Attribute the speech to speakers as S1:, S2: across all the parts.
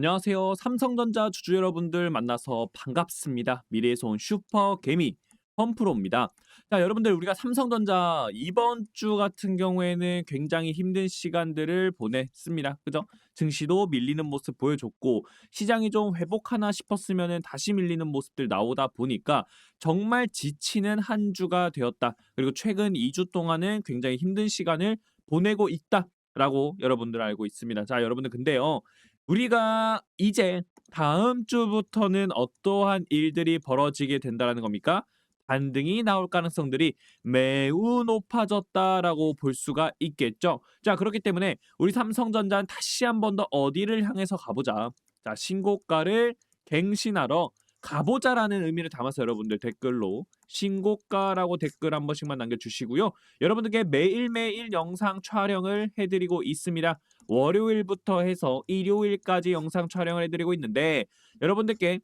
S1: 안녕하세요. 삼성전자 주주 여러분들 만나서 반갑습니다. 미래에서 온 슈퍼 개미 펌프로입니다. 자, 여러분들 우리가 삼성전자 이번 주 같은 경우에는 굉장히 힘든 시간들을 보냈습니다. 그죠? 증시도 밀리는 모습 보여줬고 시장이 좀 회복하나 싶었으면은 다시 밀리는 모습들 나오다 보니까 정말 지치는 한 주가 되었다. 그리고 최근 2주 동안은 굉장히 힘든 시간을 보내고 있다라고 여러분들 알고 있습니다. 자, 여러분들 근데요. 우리가 이제 다음 주부터는 어떠한 일들이 벌어지게 된다라는 겁니까? 반등이 나올 가능성들이 매우 높아졌다라고 볼 수가 있겠죠. 자, 그렇기 때문에 우리 삼성전자는 다시 한 번 더 어디를 향해서 가보자. 자, 신고가를 갱신하러 가보자라는 의미를 담아서 여러분들 댓글로 신고가라고 댓글 한 번씩만 남겨주시고요. 여러분들께 매일매일 영상 촬영을 해드리고 있습니다. 월요일부터 해서 일요일까지 영상 촬영을 해드리고 있는데 여러분들께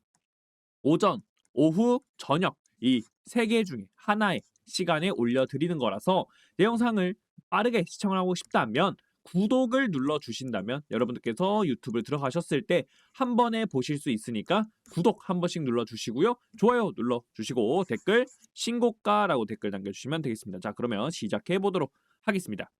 S1: 오전, 오후, 저녁 이 세 개 중에 하나의 시간에 올려드리는 거라서 내 영상을 빠르게 시청을 하고 싶다면 구독을 눌러주신다면 여러분들께서 유튜브를 들어가셨을 때 한 번에 보실 수 있으니까 구독 한 번씩 눌러주시고요. 좋아요 눌러주시고 댓글 신고가라고 댓글 남겨주시면 되겠습니다. 자, 그러면 시작해 보도록 하겠습니다.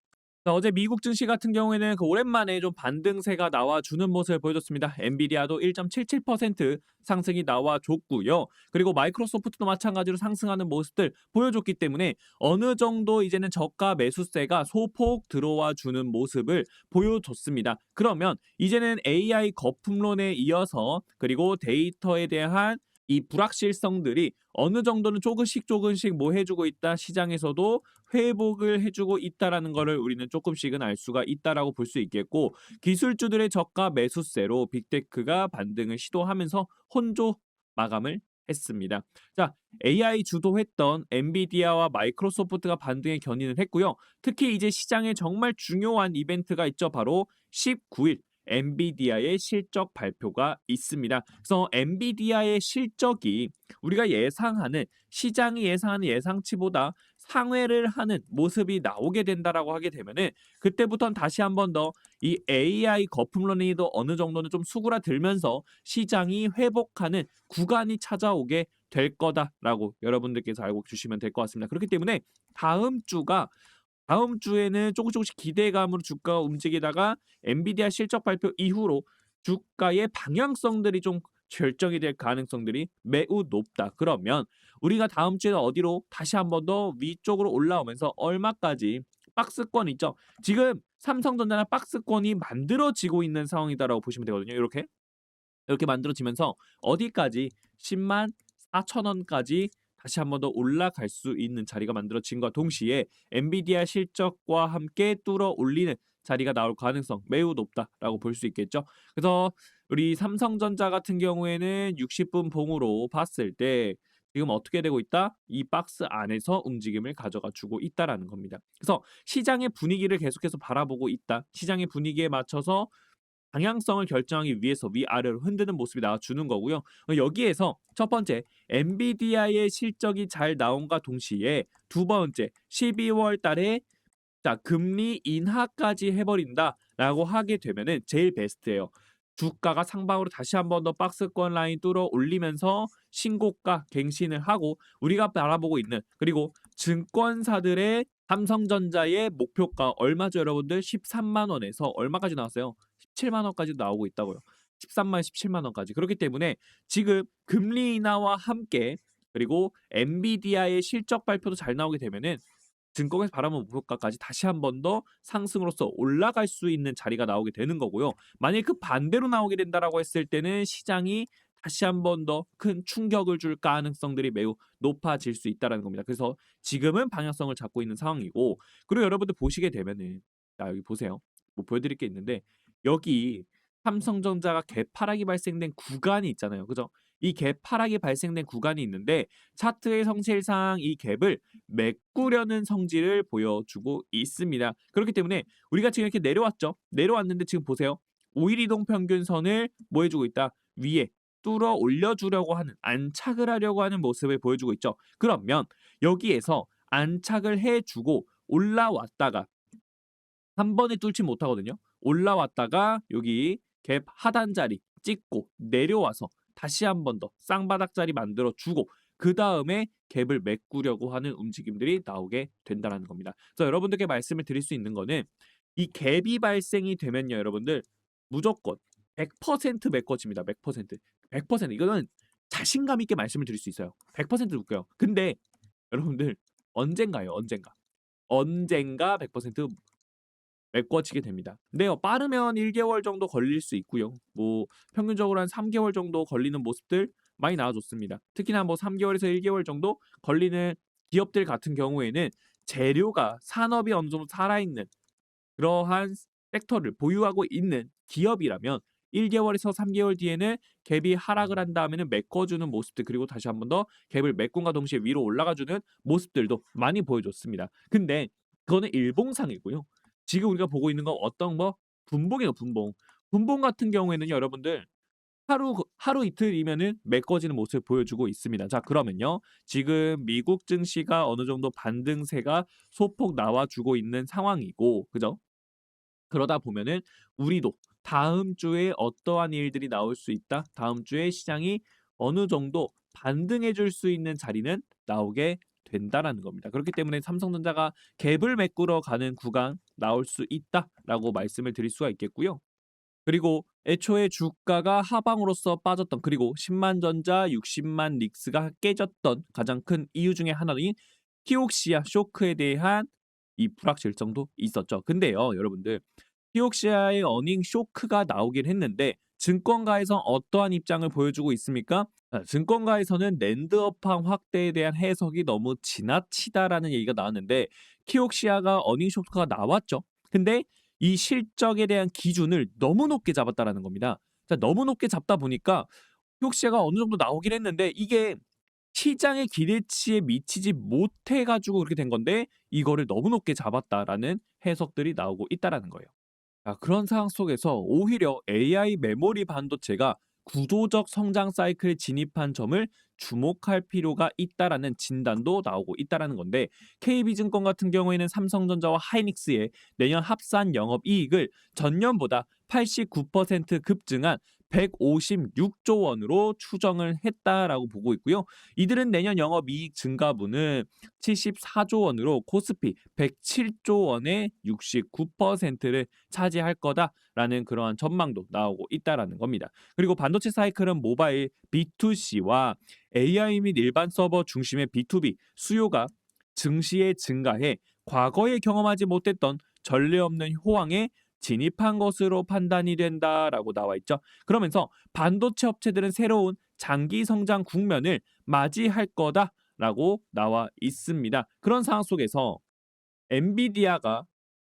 S1: 자, 어제 미국 증시 같은 경우에는 오랜만에 좀 반등세가 나와주는 모습을 보여줬습니다. 엔비디아도 1.77% 상승이 나와줬고요. 그리고 마이크로소프트도 마찬가지로 상승하는 모습들 보여줬기 때문에 어느 정도 이제는 저가 매수세가 소폭 들어와 주는 모습을 보여줬습니다. 그러면 이제는 AI 거품론에 이어서 그리고 데이터에 대한 이 불확실성들이 어느 정도는 조금씩 뭐 해주고 있다. 시장에서도 회복을 해주고 있다라는 거를 우리는 조금씩은 알 수가 있다라고 볼 수 있겠고 기술주들의 저가 매수세로 빅테크가 반등을 시도하면서 혼조 마감을 했습니다. 자, AI 주도했던 엔비디아와 마이크로소프트가 반등에 견인을 했고요. 특히 이제 시장에 정말 중요한 이벤트가 있죠. 바로 19일 엔비디아의 실적 발표가 있습니다. 그래서 엔비디아의 실적이 우리가 예상하는 시장이 예상하는 예상치보다 상회를 하는 모습이 나오게 된다라고 하게 되면은 그때부터는 다시 한 번 더 이 AI 거품론이도 어느 정도는 좀 수그라들면서 시장이 회복하는 구간이 찾아오게 될 거다라고 여러분들께서 알고 주시면 될 것 같습니다. 그렇기 때문에 다음 주에는 조금씩 기대감으로 주가가 움직이다가 엔비디아 실적 발표 이후로 주가의 방향성들이 좀 결정이 될 가능성들이 매우 높다. 그러면 우리가 다음 주에 어디로 다시 한 번 더 위쪽으로 올라오면서 얼마까지 박스권 있죠. 지금 삼성전자는 박스권이 만들어지고 있는 상황이다라고 보시면 되거든요. 이렇게 만들어지면서 어디까지 10만 4천 원까지 다시 한 번 더 올라갈 수 있는 자리가 만들어진과 동시에 엔비디아 실적과 함께 뚫어 올리는 자리가 나올 가능성 매우 높다라고 볼 수 있겠죠. 그래서 우리 삼성전자 같은 경우에는 60분 봉으로 봤을 때 지금 어떻게 되고 있다? 이 박스 안에서 움직임을 가져가 주고 있다라는 겁니다. 그래서 시장의 분위기를 계속해서 바라보고 있다. 시장의 분위기에 맞춰서 방향성을 결정하기 위해서 위아래로 흔드는 모습이 나와주는 거고요. 여기에서 첫 번째, 엔비디아의 실적이 잘 나온과 동시에 두 번째, 12월 달에 자, 금리 인하까지 해버린다라고 하게 되면은 제일 베스트예요. 주가가 상방으로 다시 한 번 더 박스권 라인 뚫어 올리면서 신고가 갱신을 하고 우리가 바라보고 있는 그리고 증권사들의 삼성전자의 목표가 얼마죠, 여러분들? 13만 원에서 얼마까지 나왔어요? 17만 원까지 나오고 있다고요. 13만 17만 원까지. 그렇기 때문에 지금 금리 인하와 함께 그리고 엔비디아의 실적 발표도 잘 나오게 되면은 증권에서 바라본 목표가까지 다시 한 번 더 상승으로서 올라갈 수 있는 자리가 나오게 되는 거고요. 만약에 그 반대로 나오게 된다라고 했을 때는 시장이 다시 한 번 더 큰 충격을 줄 가능성들이 매우 높아질 수 있다라는 겁니다. 그래서 지금은 방향성을 잡고 있는 상황이고 그리고 여러분들 보시게 되면은 자, 여기 보세요. 뭐 보여드릴 게 있는데 여기 삼성전자가 개파락이 발생된 구간이 있잖아요. 그죠? 이 개파락이 발생된 구간이 있는데 차트의 성질상 이 갭을 메꾸려는 성질을 보여주고 있습니다. 그렇기 때문에 우리가 지금 이렇게 내려왔죠. 내려왔는데 지금 보세요. 5일 이동 평균선을 뭐 해주고 있다? 위에 뚫어 올려주려고 하는 안착을 하려고 하는 모습을 보여주고 있죠. 그러면 여기에서 안착을 해주고 올라왔다가 한 번에 뚫지 못하거든요. 올라왔다가 여기 갭 하단 자리 찍고 내려와서 다시 한 번 더 쌍바닥자리 만들어 주고 그다음에 갭을 메꾸려고 하는 움직임들이 나오게 된다라는 겁니다. 그래서 여러분들께 말씀을 드릴 수 있는 거는 이 갭이 발생이 되면요, 여러분들 무조건 100% 메꿔집니다. 100%. 100% 이거는 자신감 있게 말씀을 드릴 수 있어요. 100% 묶여요. 근데 여러분들 언젠가요, 언젠가. 언젠가 100% 메꿔지게 됩니다. 근데요, 빠르면 1개월 정도 걸릴 수 있고요. 뭐 평균적으로 한 3개월 정도 걸리는 모습들 많이 나와줬습니다. 특히나 뭐 3개월에서 1개월 정도 걸리는 기업들 같은 경우에는 재료가 산업이 어느 정도 살아있는 그러한 섹터를 보유하고 있는 기업이라면 1개월에서 3개월 뒤에는 갭이 하락을 한 다음에는 메꿔주는 모습들 그리고 다시 한 번 더 갭을 메꿈과 동시에 위로 올라가주는 모습들도 많이 보여줬습니다. 근데 그거는 일봉상이고요. 지금 우리가 보고 있는 건 어떤 거? 분봉이에요, 분봉. 분봉 같은 경우에는 여러분들 하루 이틀이면은 메꿔지는 모습을 보여주고 있습니다. 자, 그러면요. 지금 미국 증시가 어느 정도 반등세가 소폭 나와주고 있는 상황이고, 그죠? 그러다 보면은 우리도 다음 주에 어떠한 일들이 나올 수 있다. 다음 주에 시장이 어느 정도 반등해 줄 수 있는 자리는 나오게 된다라는 겁니다. 그렇기 때문에 삼성전자가 갭을 메꾸러 가는 구간 나올 수 있다라고 말씀을 드릴 수가 있겠고요. 그리고 애초에 주가가 하방으로서 빠졌던 그리고 10만 전자, 60만 릭스가 깨졌던 가장 큰 이유 중에 하나인 키옥시아 쇼크에 대한 이 불확실성도 있었죠. 근데요, 여러분들 키옥시아의 어닝 쇼크가 나오긴 했는데 증권가에서 어떠한 입장을 보여주고 있습니까? 증권가에서는 랜드업황 확대에 대한 해석이 너무 지나치다라는 얘기가 나왔는데 키옥시아가 어닝 쇼크가 나왔죠. 근데 이 실적에 대한 기준을 너무 높게 잡았다라는 겁니다. 자, 너무 높게 잡다 보니까 키옥시아가 어느 정도 나오긴 했는데 이게 시장의 기대치에 미치지 못해 가지고 그렇게 된 건데 이거를 너무 높게 잡았다라는 해석들이 나오고 있다라는 거예요. 그런 상황 속에서 오히려 AI 메모리 반도체가 구조적 성장 사이클에 진입한 점을 주목할 필요가 있다라는 진단도 나오고 있다라는 건데 KB증권 같은 경우에는 삼성전자와 하이닉스의 내년 합산 영업이익을 전년보다 89% 급증한 156조 원으로 추정을 했다라고 보고 있고요. 이들은 내년 영업이익 증가분은 74조 원으로 코스피 107조 원의 69%를 차지할 거다라는 그러한 전망도 나오고 있다라는 겁니다. 그리고 반도체 사이클은 모바일 B2C와 AI 및 일반 서버 중심의 B2B 수요가 증시에 증가해 과거에 경험하지 못했던 전례 없는 호황에 진입한 것으로 판단이 된다라고 나와 있죠. 그러면서 반도체 업체들은 새로운 장기 성장 국면을 맞이할 거다라고 나와 있습니다. 그런 상황 속에서 엔비디아가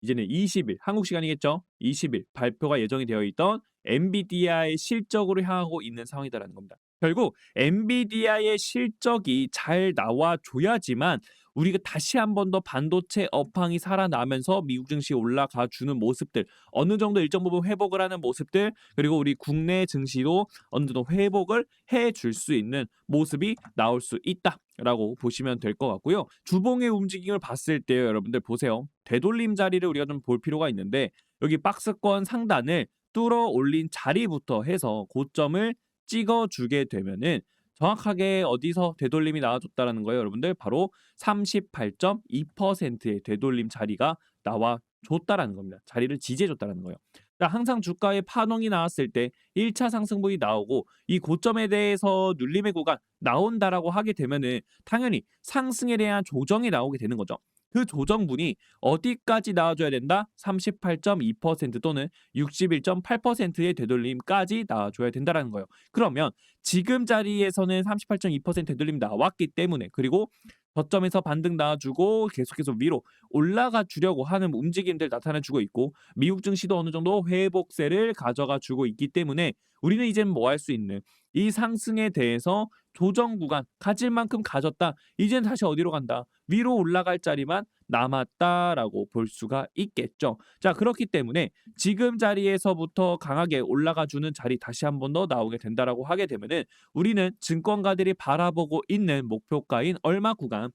S1: 이제는 20일 한국 시간이겠죠. 20일 발표가 예정이 되어 있던 엔비디아의 실적으로 향하고 있는 상황이다라는 겁니다. 결국 엔비디아의 실적이 잘 나와줘야지만 우리가 다시 한 번 더 반도체 업황이 살아나면서 미국 증시 올라가 주는 모습들 어느 정도 일정 부분 회복을 하는 모습들 그리고 우리 국내 증시도 어느 정도 회복을 해줄 수 있는 모습이 나올 수 있다라고 보시면 될 것 같고요. 주봉의 움직임을 봤을 때 여러분들 보세요. 되돌림 자리를 우리가 좀 볼 필요가 있는데 여기 박스권 상단을 뚫어 올린 자리부터 해서 고점을 찍어주게 되면은 정확하게 어디서 되돌림이 나와줬다라는 거예요, 여러분들. 바로 38.2%의 되돌림 자리가 나와줬다라는 겁니다. 자리를 지지해줬다라는 거예요. 그러니까 항상 주가에 파동이 나왔을 때 1차 상승분이 나오고 이 고점에 대해서 눌림의 구간 나온다라고 하게 되면은 당연히 상승에 대한 조정이 나오게 되는 거죠. 그 조정분이 어디까지 나와줘야 된다? 38.2% 또는 61.8%의 되돌림까지 나와줘야 된다라는 거예요. 그러면 지금 자리에서는 38.2% 되돌림 나왔기 때문에 그리고 저점에서 반등 나와주고 계속해서 위로 올라가 주려고 하는 움직임들 나타내주고 있고 미국 증시도 어느 정도 회복세를 가져가 주고 있기 때문에 우리는 이제는 뭐 할 수 있는 이 상승에 대해서 조정 구간 가질 만큼 가졌다. 이제는 다시 어디로 간다? 위로 올라갈 자리만 남았다라고 볼 수가 있겠죠. 자, 그렇기 때문에 지금 자리에서부터 강하게 올라가 주는 자리 다시 한 번 더 나오게 된다라고 하게 되면은 우리는 증권가들이 바라보고 있는 목표가인 얼마 구간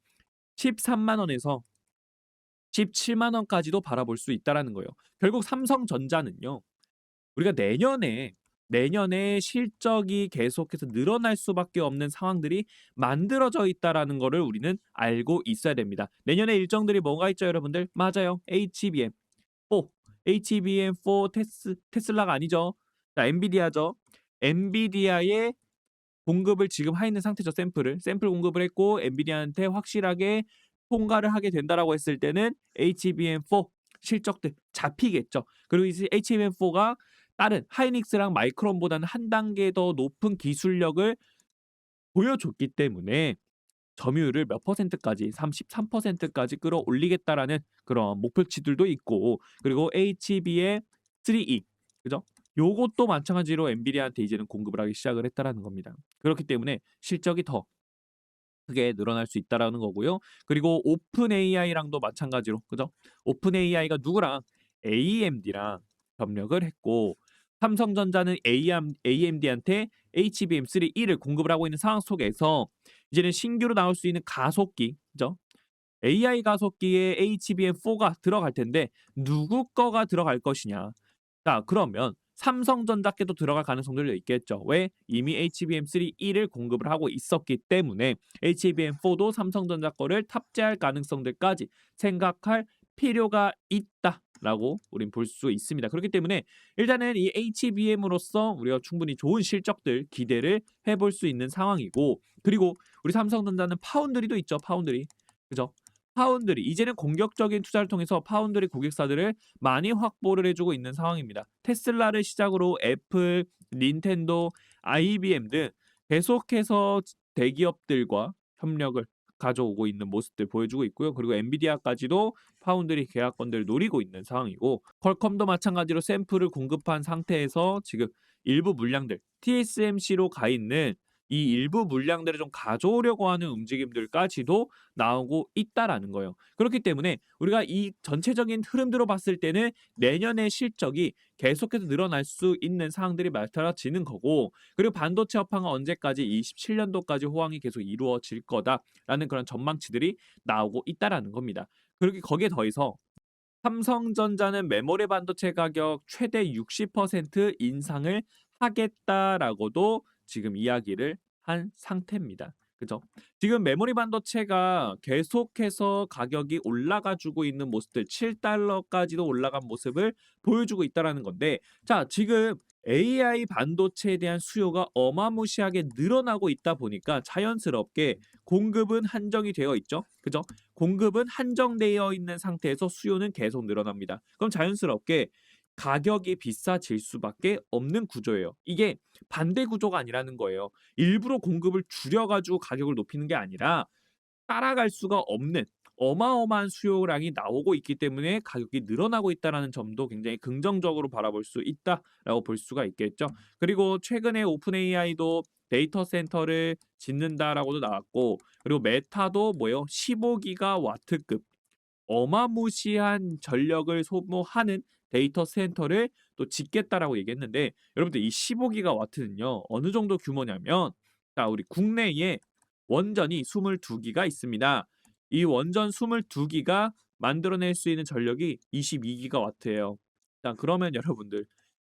S1: 13만 원에서 17만 원까지도 바라볼 수 있다라는 거예요. 결국 삼성전자는요. 우리가 내년에 내년에 실적이 계속해서 늘어날 수밖에 없는 상황들이 만들어져 있다라는 거를 우리는 알고 있어야 됩니다. 내년에 일정들이 뭐가 있죠, 여러분들? 맞아요. HBM4. HBM4 테슬라가 아니죠. 자, 엔비디아죠. 엔비디아의 공급을 지금 하 있는 상태죠, 샘플 공급을 했고 엔비디아한테 확실하게 통과를 하게 된다라고 했을 때는 HBM4 실적들 잡히겠죠. 그리고 이제 HBM4가 다른 하이닉스랑 마이크론보다는 한 단계 더 높은 기술력을 보여줬기 때문에 점유율을 몇 퍼센트까지 33%까지 끌어올리겠다라는 그런 목표치들도 있고, 그리고 HBM 3E, 그죠? 요것도 마찬가지로 엔비디아한테 이제는 공급을 하기 시작을 했다라는 겁니다. 그렇기 때문에 실적이 더 크게 늘어날 수 있다라는 거고요. 그리고 오픈 AI랑도 마찬가지로, 그죠? 오픈 AI가 누구랑 AMD랑 협력을 했고, 삼성전자는 AMD한테 HBM3E를 공급을 하고 있는 상황 속에서 이제는 신규로 나올 수 있는 가속기, 그죠? AI 가속기에 HBM4가 들어갈 텐데 누구 거가 들어갈 것이냐. 자, 그러면 삼성전자께도 들어갈 가능성들도 있겠죠. 왜? 이미 HBM3E를 공급을 하고 있었기 때문에 HBM4도 삼성전자 거를 탑재할 가능성들까지 생각할 필요가 있다라고 우린 볼 수 있습니다. 그렇기 때문에 일단은 이 HBM으로서 우리가 충분히 좋은 실적들 기대를 해볼 수 있는 상황이고, 그리고 우리 삼성전자는 파운드리도 있죠. 파운드리. 그죠? 파운드리 이제는 공격적인 투자를 통해서 파운드리 고객사들을 많이 확보를 해주고 있는 상황입니다. 테슬라를 시작으로 애플, 닌텐도, IBM 등 계속해서 대기업들과 협력을 가져오고 있는 모습들 보여주고 있고요. 그리고 엔비디아까지도 파운드리 계약권들을 노리고 있는 상황이고, 퀄컴도 마찬가지로 샘플을 공급한 상태에서 지금 일부 물량들 TSMC로 가 있는 이 일부 물량들을 좀 가져오려고 하는 움직임들까지도 나오고 있다라는 거예요. 그렇기 때문에 우리가 이 전체적인 흐름들로 봤을 때는 내년의 실적이 계속해서 늘어날 수 있는 상황들이 나타나지는 거고, 그리고 반도체 업황은 언제까지 27년도까지 호황이 계속 이루어질 거다라는 그런 전망치들이 나오고 있다라는 겁니다. 그리고 거기에 더해서 삼성전자는 메모리 반도체 가격 최대 60% 인상을 하겠다라고도 지금 이야기를 한 상태입니다. 그죠? 지금 메모리 반도체가 계속해서 가격이 올라가 주고 있는 모습들, 7달러까지도 올라간 모습을 보여주고 있다라는 건데, 자, 지금 AI 반도체에 대한 수요가 어마무시하게 늘어나고 있다 보니까 자연스럽게 공급은 한정이 되어 있죠. 그죠? 공급은 한정되어 있는 상태에서 수요는 계속 늘어납니다. 그럼 자연스럽게 가격이 비싸질 수밖에 없는 구조예요. 이게 반대 구조가 아니라는 거예요. 일부러 공급을 줄여가지고 가격을 높이는 게 아니라 따라갈 수가 없는 어마어마한 수요량이 나오고 있기 때문에 가격이 늘어나고 있다는 점도 굉장히 긍정적으로 바라볼 수 있다라고 볼 수가 있겠죠. 그리고 최근에 오픈 AI도 데이터 센터를 짓는다라고도 나왔고, 그리고 메타도 뭐요? 15기가와트급 어마무시한 전력을 소모하는 데이터 센터를 또 짓겠다라고 얘기했는데, 여러분들 이 15기가와트는요 어느 정도 규모냐면, 자, 우리 국내에 원전이 22기가 있습니다. 이 원전 22기가 만들어낼 수 있는 전력이 22기가와트예요. 자, 그러면 여러분들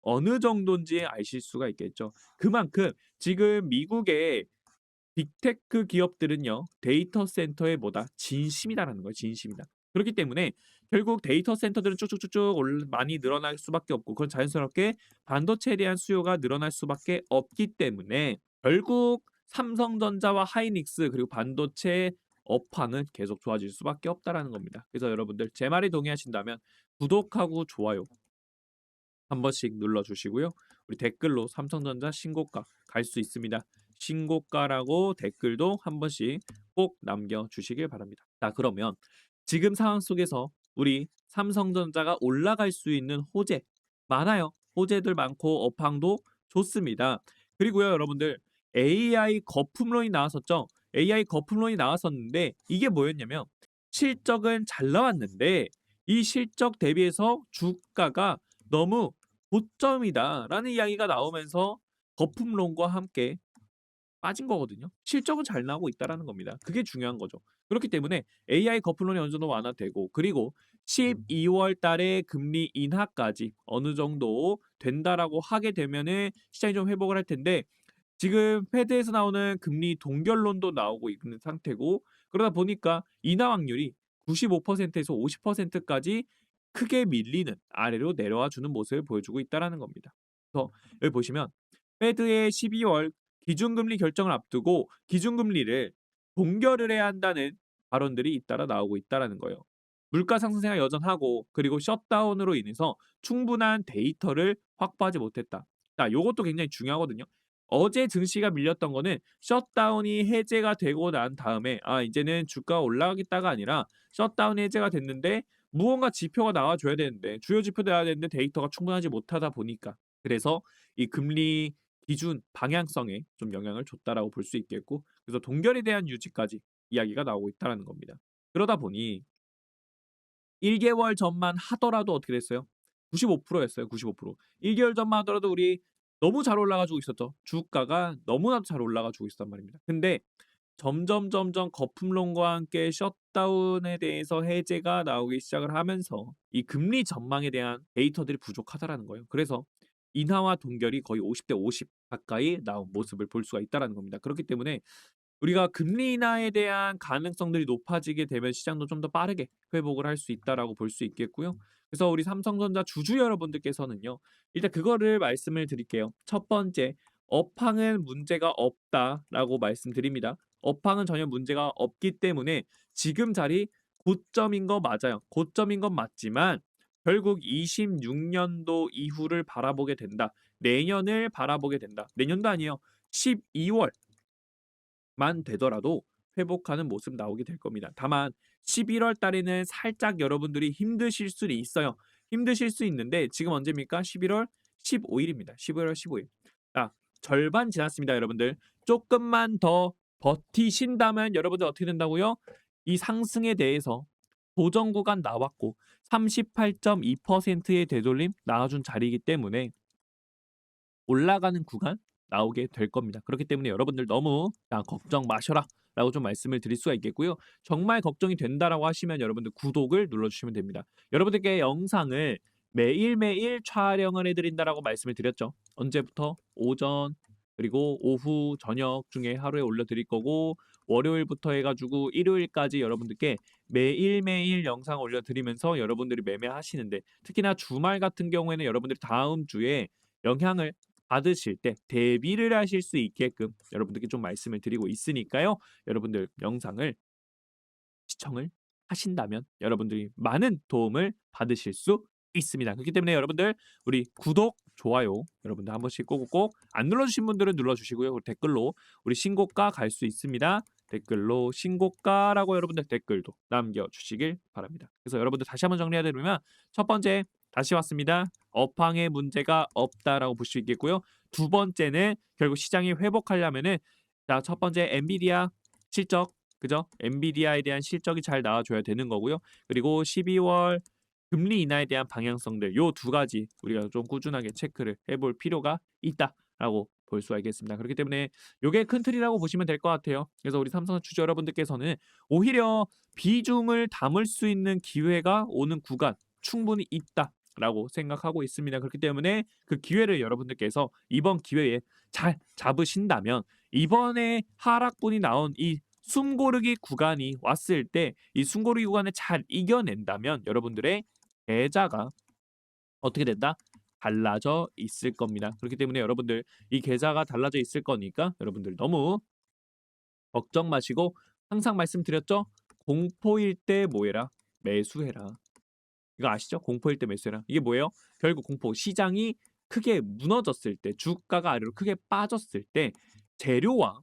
S1: 어느 정도인지 아실 수가 있겠죠. 그만큼 지금 미국의 빅테크 기업들은요 데이터 센터에 뭐다 진심이다라는 거예요. 진심이다. 그렇기 때문에 결국 데이터 센터들은 쭉쭉쭉쭉 많이 늘어날 수밖에 없고, 그건 자연스럽게 반도체에 대한 수요가 늘어날 수밖에 없기 때문에 결국 삼성전자와 하이닉스 그리고 반도체 업황은 계속 좋아질 수밖에 없다라는 겁니다. 그래서 여러분들 제 말에 동의하신다면 구독하고 좋아요 한 번씩 눌러주시고요. 우리 댓글로 삼성전자 신고가 갈 수 있습니다. 신고가라고 댓글도 한 번씩 꼭 남겨주시길 바랍니다. 자, 그러면 지금 상황 속에서 우리 삼성전자가 올라갈 수 있는 호재 많아요. 호재들 많고 업황도 좋습니다. 그리고요, 여러분들 AI 거품론이 나왔었죠. AI 거품론이 나왔었는데 이게 뭐였냐면, 실적은 잘 나왔는데 이 실적 대비해서 주가가 너무 고점이다라는 이야기가 나오면서 거품론과 함께 빠진 거거든요. 실적은 잘 나오고 있다라는 겁니다. 그게 중요한 거죠. 그렇기 때문에 AI 거품론이 어느 정도 완화되고, 그리고 12월 달에 금리 인하까지 어느 정도 된다라고 하게 되면은 시장이 좀 회복을 할 텐데 지금 페드에서 나오는 금리 동결론도 나오고 있는 상태고 그러다 보니까 인하 확률이 95%에서 50%까지 크게 밀리는 아래로 내려와 주는 모습을 보여주고 있다라는 겁니다. 그래서 여기 보시면 페드의 12월 기준금리 결정을 앞두고 기준금리를 동결을 해야 한다는 발언들이 잇따라 나오고 있다라는 거예요. 물가 상승세가 여전하고 그리고 셧다운으로 인해서 충분한 데이터를 확보하지 못했다. 자, 요것도 굉장히 중요하거든요. 어제 증시가 밀렸던 거는 셧다운이 해제가 되고 난 다음에 이제는 주가가 올라가겠다가 아니라 셧다운이 해제가 됐는데 무언가 지표가 나와줘야 되는데 주요 지표 나와야 되는데 데이터가 충분하지 못하다 보니까 그래서 이 금리 기준 방향성에 좀 영향을 줬다라고 볼 수 있겠고 그래서 동결에 대한 유지까지 이야기가 나오고 있다라는 겁니다. 그러다 보니 1개월 전만 하더라도 어떻게 됐어요? 95%였어요. 95%. 1개월 전만 하더라도 우리 너무 잘 올라가지고 있었죠. 주가가 너무나도 잘 올라가지고 있었단 말입니다. 근데 점점 거품론과 함께 셧다운에 대해서 해제가 나오기 시작을 하면서 이 금리 전망에 대한 데이터들이 부족하다라는 거예요. 그래서 인하와 동결이 거의 50대 50 가까이 나온 모습을 볼 수가 있다라는 겁니다. 그렇기 때문에 우리가 금리 인하에 대한 가능성들이 높아지게 되면 시장도 좀 더 빠르게 회복을 할 수 있다라고 볼 수 있겠고요. 그래서 우리 삼성전자 주주 여러분들께서는요. 일단 그거를 말씀을 드릴게요. 첫 번째, 업황은 문제가 없다라고 말씀드립니다. 업황은 전혀 문제가 없기 때문에 지금 자리 고점인 거 맞아요. 고점인 건 맞지만 결국 26년도 이후를 바라보게 된다. 내년을 바라보게 된다. 내년도 아니에요. 12월 만 되더라도 회복하는 모습 나오게 될 겁니다. 다만 11월 달에는 살짝 여러분들이 힘드실 수 있어요. 힘드실 수 있는데 지금 언제입니까? 11월 15일입니다. 11월 15일. 자, 절반 지났습니다, 여러분들. 조금만 더 버티신다면 여러분들 어떻게 된다고요? 이 상승에 대해서 고정 구간 나왔고 38.2%의 되돌림 나와준 자리이기 때문에 올라가는 구간 나오게 될 겁니다. 그렇기 때문에 여러분들 너무 걱정 마셔라 라고 좀 말씀을 드릴 수가 있겠고요. 정말 걱정이 된다라고 하시면 여러분들 구독을 눌러주시면 됩니다. 여러분들께 영상을 매일매일 촬영을 해드린다라고 말씀을 드렸죠. 언제부터? 오전 그리고 오후 저녁 중에 하루에 올려드릴 거고 월요일부터 해가지고 일요일까지 여러분들께 매일매일 영상 올려드리면서 여러분들이 매매하시는데 특히나 주말 같은 경우에는 여러분들이 다음 주에 영향을 받으실 때 대비를 하실 수 있게끔 여러분들께 좀 말씀을 드리고 있으니까요. 여러분들 영상을 시청을 하신다면 여러분들이 많은 도움을 받으실 수 있습니다. 그렇기 때문에 여러분들 우리 구독, 좋아요 여러분들 한 번씩 꼭꼭 안 눌러주신 분들은 눌러주시고요. 그리고 댓글로 우리 신고가 갈 수 있습니다. 댓글로 신고가라고 여러분들 댓글도 남겨주시길 바랍니다. 그래서 여러분들 다시 한번 정리해드리면 첫 번째 다시 왔습니다. 업황에 문제가 없다라고 볼 수 있겠고요. 두 번째는 결국 시장이 회복하려면은 첫 번째 엔비디아 실적 그죠? 엔비디아에 대한 실적이 잘 나와줘야 되는 거고요. 그리고 12월 금리 인하에 대한 방향성들 요 두 가지 우리가 좀 꾸준하게 체크를 해볼 필요가 있다라고 볼 수가 있겠습니다. 그렇기 때문에 요게 큰 틀이라고 보시면 될 것 같아요. 그래서 우리 삼성 주주 여러분들께서는 오히려 비중을 담을 수 있는 기회가 오는 구간 충분히 있다라고 생각하고 있습니다. 그렇기 때문에 그 기회를 여러분들께서 이번 기회에 잘 잡으신다면 이번에 하락분이 나온 이 숨고르기 구간이 왔을 때 이 숨고르기 구간을 잘 이겨낸다면 여러분들의 계좌가 어떻게 된다? 달라져 있을 겁니다. 그렇기 때문에 여러분들 이 계좌가 달라져 있을 거니까 여러분들 너무 걱정 마시고 항상 말씀드렸죠? 공포일 때 뭐해라? 매수해라. 이거 아시죠? 공포일 때 매수해라. 이게 뭐예요? 결국 공포 시장이 크게 무너졌을 때 주가가 아래로 크게 빠졌을 때 재료와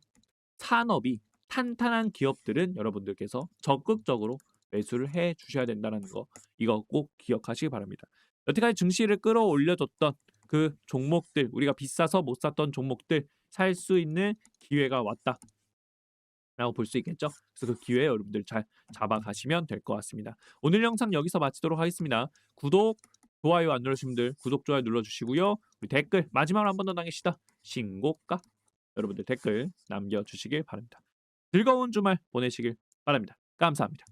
S1: 산업이 탄탄한 기업들은 여러분들께서 적극적으로 매수를 해 주셔야 된다는 거 이거 꼭 기억하시기 바랍니다. 여태까지 증시를 끌어올려줬던 그 종목들 우리가 비싸서 못 샀던 종목들 살 수 있는 기회가 왔다라고 볼 수 있겠죠. 그래서 그 기회 여러분들 잘 잡아가시면 될 것 같습니다. 오늘 영상 여기서 마치도록 하겠습니다. 구독, 좋아요 안 누르신 분들 구독, 좋아요 눌러주시고요. 우리 댓글 마지막으로 한 번 더 남깁시다. 신고가 여러분들 댓글 남겨주시길 바랍니다. 즐거운 주말 보내시길 바랍니다. 감사합니다.